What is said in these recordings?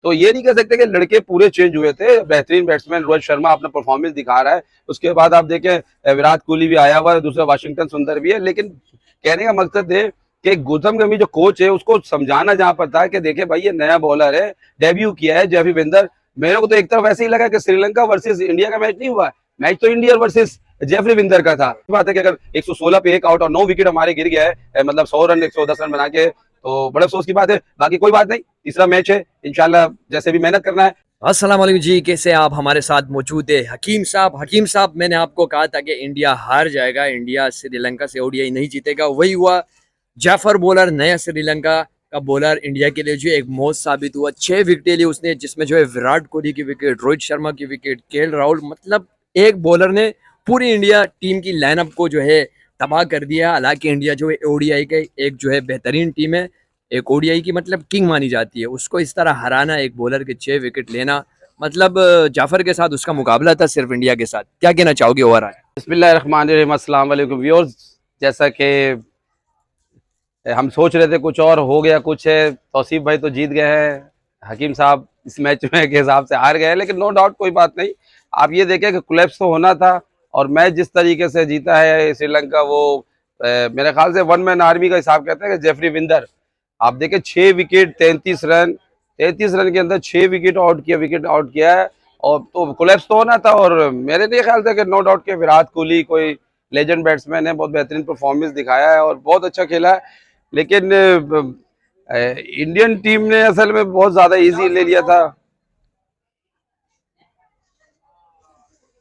तो ये नहीं कह सकते कि लड़के पूरे चेंज हुए थे। बेहतरीन बैट्समैन रोहित शर्मा अपना परफॉर्मेंस दिखा रहा है, उसके बाद आप देखें विराट कोहली भी आया हुआ है, दूसरा वाशिंगटन सुंदर भी है। लेकिन कहने का मकसद है कि गौतम गंभीर जो कोच है उसको समझाना जहां पर था कि देखे भाई ये नया बॉलर है, डेब्यू किया है जेफी विंदर। मेरे को तो एक तरफ ऐसे ही लगा कि श्रीलंका वर्सेस इंडिया का मैच नहीं हुआ, मैच तो इंडिया वर्सेस जेफरी विंदर का था। बात है कि अगर 116 पे एक आउट और 9 विकेट हमारे गिर गया है, मतलब 100 रन 110 रन बना के, तो बड़े अफसोस की बात है। बाकी कोई बात नहीं, तीसरा मैच है, इंशाल्लाह जैसे भी मेहनत करना है। अस्सलाम वालेकुम जी, कैसे आप? हमारे साथ मौजूद है हकीम साहब। मैंने आपको कहा था कि इंडिया हार जाएगा, इंडिया श्रीलंका से ओडीआई नहीं जीतेगा, वही हुआ। जाफर बॉलर, नया श्रीलंका का बॉलर इंडिया के लिए जो एक मौत साबित हुआ। 6 विकेटें ली उसने, जिसमें जो है विराट कोहली की विकेट, रोहित शर्मा की विकेट, केएल राहुल, मतलब एक बॉलर ने पूरी इंडिया टीम की लाइनअप को जो है तबाह कर दिया। हालांकि इंडिया जो है ओडीआई का एक जो है बेहतरीन टीम है, एक ओडीआई की मतलब किंग मानी जाती है। उसको इस तरह हराना, एक बॉलर के 6 विकेट लेना, मतलब जाफर के साथ उसका मुकाबला था सिर्फ इंडिया के साथ। क्या कहना चाहोगे ओवरऑल? बिस्मिल्लाहिर्रहमानिर्रहीम, अस्सलाम वालेकुम व्यूअर्स। जैसा कि हम सोच रहे थे कुछ और हो गया कुछ है, तौसीफ भाई तो जीत गए हैं, हकीम साहब इस मैच में के हिसाब से हार गए हैं। लेकिन नो डाउट कोई बात नहीं, आप ये देखें कि कोलैप्स तो होना था। और मैच जिस तरीके से जीता है श्रीलंका, वो मेरे ख्याल से वन मैन आर्मी का हिसाब कहते हैं कि जेफरी विंदर, आप देखें 6 विकेट 33 रन, 33 रन के अंदर 6 विकेट आउट किया है। और तो कोलैप्स तो होना था। और मेरे नहीं ख्याल था कि नो डाउट के विराट कोहली कोई लेजेंड बैट्समैन है, बहुत बेहतरीन परफॉर्मेंस दिखाया है और बहुत अच्छा खेला है। लेकिन इंडियन टीम ने असल में बहुत ज्यादा इजी ले लिया था।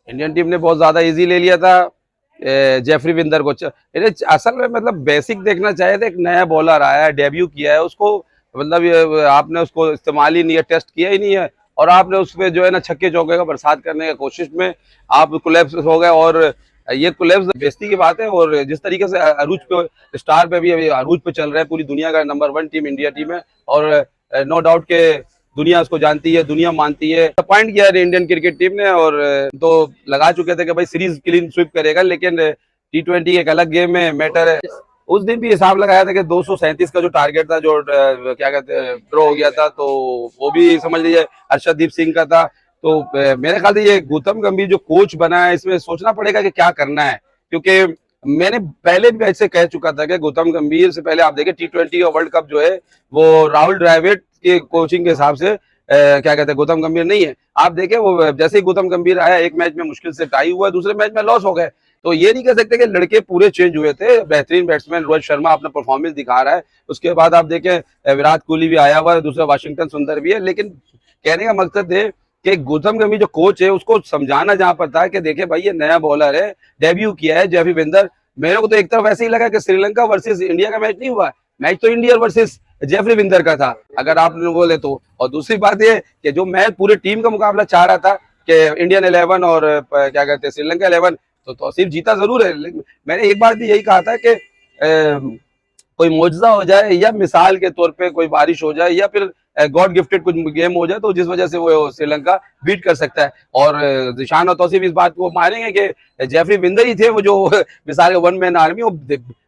इंडियन टीम ने बहुत ज्यादा इजी ले लिया था जेफरी विंदर को। असल में मतलब बेसिक देखना चाहिए था, एक नया बॉलर आया है, डेब्यू किया है, उसको मतलब आपने उसको इस्तेमाल ही नहीं है, टेस्ट किया ही नहीं है। और आपने उस पर जो है ना छक्के चौके का बरसात करने की कोशिश में आप कोलैप्स हो गए। और ये कोलैप्स बेइज्जती की बात है। और जिस तरीके से अरूज पे, स्टार पे भी अभी अरूज पे चल रहा है, पूरी दुनिया का नंबर 1 टीम इंडिया टीम है। और नो डाउट के दुनिया उसको जानती है, दुनिया मानती है। अपॉइंट किया है इंडियन क्रिकेट टीम ने। और तो लगा चुके थे कि भाई सीरीज क्लीन स्वीप करेगा, लेकिन T20 एक अलग गेम है, मैटर है। उस दिन भी हिसाब लगाया था कि 237 का जो टारगेट था, जो क्या कहते हैं ड्रॉ हो गया था, तो वो भी समझ लीजिए हर्षदीप सिंह का था। तो मेरे ख्याल से ये गौतम गंभीर जो कोच बना है, इसमें सोचना पड़ेगा कि क्या करना है। क्योंकि मैंने पहले भी ऐसे कह चुका था कि गौतम गंभीर से पहले आप देखें T20 और वर्ल्ड कप जो है वो राहुल द्रविड़ के कोचिंग के हिसाब से क्या कहते हैं गौतम गंभीर नहीं है। आप देखें वो जैसे ही गौतम गंभीर आया, एक मैच में मुश्किल से टाई हुआ, दूसरे मैच में लॉस हो गए। तो ये नहीं कह सकते कि लड़के पूरे चेंज हुए थे। बेहतरीन बैट्समैन रोहित शर्मा अपना परफॉर्मेंस दिखा रहा है, उसके बाद आप देखें विराट कोहली भी आया हुआ है, दूसरा वाशिंगटन सुंदर भी है। लेकिन कहने का मकसद है कि गौतम गंभीर जो कोच है उसको समझाना जहां पर था कि देखे भाई ये नया बॉलर है, डेब्यू किया है जेफी विंदर। मेरे को तो एक तरफ ऐसे ही लगा कि श्रीलंका वर्सेस इंडिया का मैच नहीं हुआ, मैच तो इंडिया वर्सेस जेफरी विंदर का था, अगर आप बोले तो। और दूसरी बात ये कि जो मैं पूरे टीम का मुकाबला चाह रहा था कि इंडियन 11 और क्या कहते हैं श्रीलंका 11, तो तौसीफ जीता जरूर है। लेकिन मैंने एक बार भी यही कहा था कि कोई मुआवजा हो जाए, या मिसाल के तौर पे कोई बारिश हो जाए, या फिर गॉड गिफ्टेड कुछ गेम हो जाए, तो जिस वजह से वो श्रीलंका बीट कर सकता है। और जिशान और तौसीफ इस बात को मानेंगे कि जेफरी विंदर ही थे वो जो मिसाल वन मैन आर्मी, वो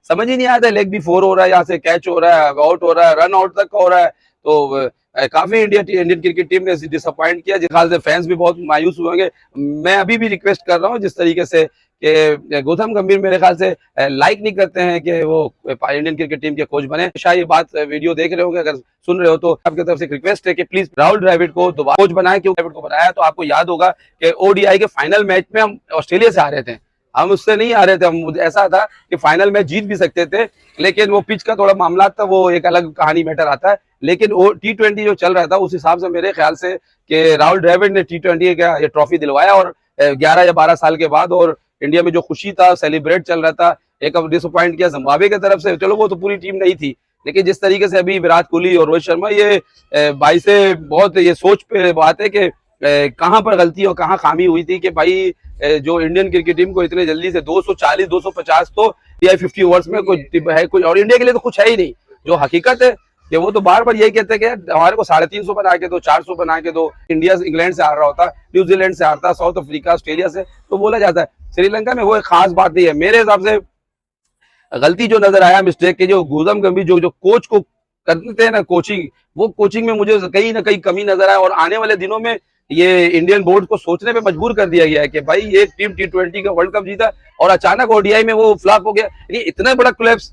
समझ ही नहीं आता लेग भी 4 हो रहा है, यहाँ से कैच हो रहा है, आउट हो रहा है, रन आउट तक हो रहा है। तो काफी इंडियन क्रिकेट टीम ने डिसअपॉइंट किया, जिस ख्याल से फैंस भी बहुत मायूस हुए। मैं अभी भी रिक्वेस्ट कर रहा हूँ जिस तरीके से कि गौतम गंभीर मेरे ख्याल से लाइक नहीं करते हैं कि वो इंडियन क्रिकेट टीम के कोच बने। शायद ये बात वीडियो देख रहे होंगे, अगर सुन रहे हो तो आपकी तरफ से रिक्वेस्ट है कि प्लीज राहुल द्रविड़ को दोबारा कोच बनाए। क्यों द्रविड़ को बनाया, तो आपको याद होगा कि ओडीआई के फाइनल मैच में हम ऑस्ट्रेलिया से हारे थे, हम उससे नहीं हारे थे। हम ऐसा था कि फाइनल मैच जीत भी सकते थे, लेकिन वो पिच का थोड़ा मामला था, वो एक अलग कहानी मैटर आता है। लेकिन वो T20 जो चल रहा था उस हिसाब से मेरे ख्याल से कि राहुल द्रविड़ ने T20 का ये ट्रॉफी दिलवाया। और 11 या 12 साल के बाद, और इंडिया में जो खुशी था, सेलिब्रेट चल रहा था। एक अब डिसअपॉइंट किया जिम्बाब्वे की तरफ से, चलो वो तो पूरी टीम नहीं थी, लेकिन जिस तरीके से अभी विराट कोहली और रोहित शर्मा, ये भाई से बहुत ये सोच पे बात है कि कहाँ पर गलती और कहाँ खामी हुई थी कि भाई जो इंडियन क्रिकेट टीम को इतने जल्दी से 240 250 तो 50 ओवर्स में कोई है, कोई और इंडिया के लिए तो कुछ है ही नहीं। जो हकीकत है कि वो तो बार बार यही कहते हैं कि हमारे को 350 बना के दो, 400 बना के दो। इंडिया इंग्लैंड से हार रहा होता, न्यूजीलैंड से हारता, साउथ अफ्रीका, ऑस्ट्रेलिया से, तो बोला जाता है। श्रीलंका में वो एक खास बात नहीं है। मेरे हिसाब से गलती जो नजर आया, मिस्टेक के जो गौतम गंभीर जो कोच को करते हैं ना कोचिंग, वो कोचिंग में मुझे कहीं ना कहीं कमी नजर आए, और आने वाले दिनों में ये इंडियन बोर्ड को सोचने पे मजबूर कर दिया गया है कि भाई एक टीम T20 का वर्ल्ड कप जीता और अचानक ओडीआई में वो फ्लॉप हो गया। ये इतना बड़ा कोलैप्स,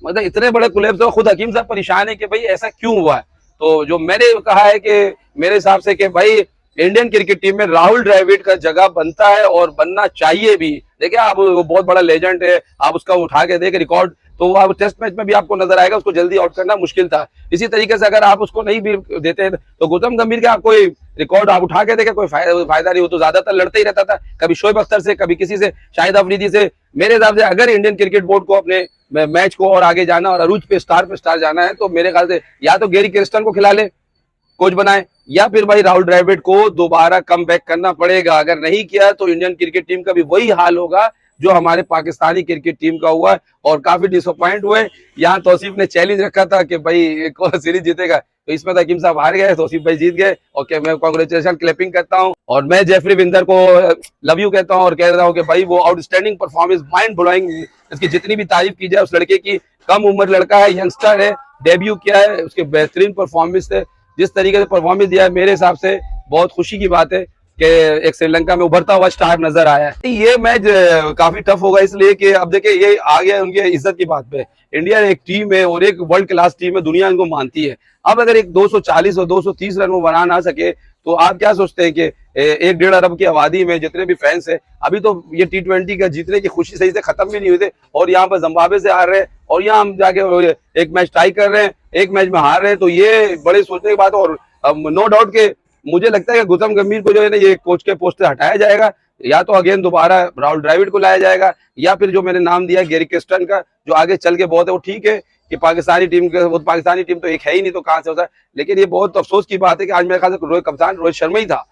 मतलब इतने बड़े कोलैप्स हो, खुद हकीम साहब परेशान है कि भाई ऐसा क्यों हुआ है। तो जो मैंने कहा है कि मेरे हिसाब से कि भाई इंडियन क्रिकेट टीम में राहुल द्रविड़ का जगह बनता है और बनना चाहिए भी। देखिए आप, वो बहुत बड़ा लेजेंड है, आप उसका उठा के देख रिकॉर्ड, तो वो आप टेस्ट मैच में भी आपको नजर आएगा, उसको जल्दी आउट करना मुश्किल था। इसी तरीके से अगर आप उसको नहीं भी देते तो गौतम गंभीर का कोई रिकॉर्ड आप उठा के देखे, कोई फायदा नहीं। हो तो ज्यादातर लड़ते ही रहता था, कभी शोएब अख्तर से, कभी किसी से, शाहिद अफरीदी से। मेरे हिसाब से अगर इंडियन क्रिकेट बोर्ड को अपने मैच को और आगे जाना और अरूज पे स्टार जाना है, तो मेरे ख्याल से या तो गैरी क्रिस्टन को खिला ले, कोच बनाए, या फिर भाई राहुल द्रविड़ को दोबारा कम बैक करना पड़ेगा। अगर नहीं किया तो इंडियन क्रिकेट टीम का भी वही हाल होगा जो हमारे पाकिस्तानी क्रिकेट टीम का हुआ, और काफी डिसअपॉइंट हुए। यहाँ तौसीफ ने चैलेंज रखा था कि भाई कौन सीरीज जीतेगा, तो इसमें हकीम साहब हार गए, तौसीफ भाई जीत गए। ओके, मैं कांग्रेचुलेशन क्लैपिंग करता हूँ, और मैं जेफरी विंदर को लव यू कहता हूँ, और कह रहा हूँ कि भाई वो आउटस्टैंडिंग परफॉर्मेंस, माइंड ब्लोइंग, इसकी जितनी भी तारीफ की जाए उस लड़के की। कम उम्र लड़का है, यंगस्टर है, डेब्यू किया है, उसके बेहतरीन परफॉर्मेंस से जिस तरीके से परफॉर्मेंस दिया है, मेरे हिसाब से बहुत खुशी की बात है कि एक श्रीलंका में उभरता हुआ स्टार नजर आया है। ये मैच काफी टफ होगा, इसलिए कि अब देखिए ये आ गया उनकी इज्जत की बात पे। इंडिया एक टीम है और एक वर्ल्ड क्लास टीम है, दुनिया इनको मानती है। अब अगर एक 240 और 230 रन वो बना ना सके, तो आप क्या सोचते हैं कि 1-1.5 अरब की आबादी में जितने भी फैंस है, अभी तो ये T20 का जीतने की खुशी सही से खत्म भी नहीं हुई थे, और यहाँ पर जिम्बाब्वे से हार रहे हैं, और यहाँ हम जाके एक मैच टाई कर रहे हैं, एक मैच में हार रहे हैं, तो ये बड़े सोचने की बात है। और नो डाउट के मुझे लगता है कि गौतम गंभीर को जो है ना, ये कोच के पोस्ट से हटाया जाएगा, या तो अगेन दोबारा राहुल द्रविड़ को लाया जाएगा, या फिर जो मैंने नाम दिया गैरी क्रिस्टन का, जो आगे चल के बहुत है। वो ठीक है कि पाकिस्तानी टीम के, वो पाकिस्तानी टीम तो एक है ही नहीं, तो कहां से होता है। लेकिन ये बहुत अफसोस की बात है कि आज मेरे ख्याल से कप्तान रोहित शर्मा ही था,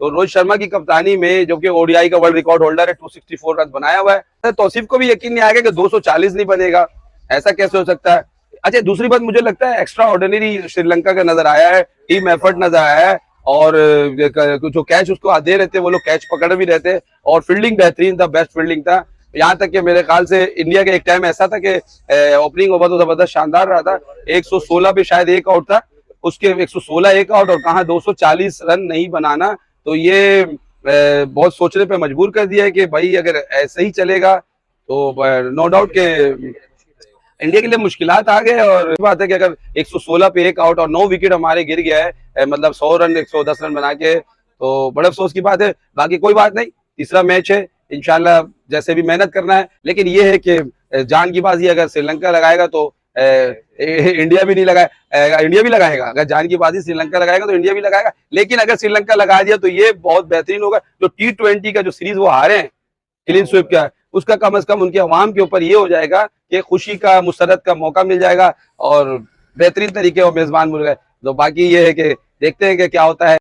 तो रोहित शर्मा की कप्तानी में, जो कि ओडीआई का वर्ल्ड रिकॉर्ड होल्डर है, 264 रन बनाया हुआ है, तौसीफ को भी यकीन नहीं आएगा कि 240 नहीं बनेगा, ऐसा कैसे हो सकता है। अच्छा, दूसरी बात मुझे लगता है एक्स्ट्रा ऑर्डिनरी श्रीलंका का नजर आया है, टीम एफर्ट नजर आया है, और जो कैच उसको दे रहे थे वो लोग कैच पकड़ भी रहे थे, और फील्डिंग बेहतरीन था, बेस्ट फील्डिंग था। यहाँ तक कि मेरे ख्याल से इंडिया का एक टाइम ऐसा था कि ओपनिंग ओवर तो जबरदस्त शानदार रहा था, 116 पे शायद एक आउट था, उसके 116 एक आउट, और कहा 240 रन नहीं बनाना, तो ये बहुत सोचने पे मजबूर कर दिया है कि भाई अगर ऐसे ही चलेगा तो नो डाउट के इंडिया के लिए मुश्किलात आ गए। और बात है कि अगर 116 पे एक आउट और 9 विकेट हमारे गिर गया है, मतलब 100 रन 110 रन बना के, तो बड़े अफसोस की बात है। बाकी कोई बात नहीं, तीसरा मैच है, इंशाल्लाह जैसे भी मेहनत करना है। लेकिन ये है कि जान की बाजी अगर श्रीलंका लगाएगा तो इंडिया भी नहीं लगाए, इंडिया भी लगाएगा। अगर जान की बाजी श्रीलंका लगाएगा तो इंडिया भी लगाएगा। लेकिन अगर श्रीलंका लगा दिया तो ये बहुत बेहतरीन होगा। जो T20 का जो सीरीज वो हारे हैं क्लीन स्वीप का, उसका कम से कम उनके अवाम के ऊपर ये हो जाएगा कि खुशी का, मुसरत का मौका मिल जाएगा, और बेहतरीन तरीके और मेजबान मुल्क है। तो बाकी ये है कि देखते हैं कि क्या होता है।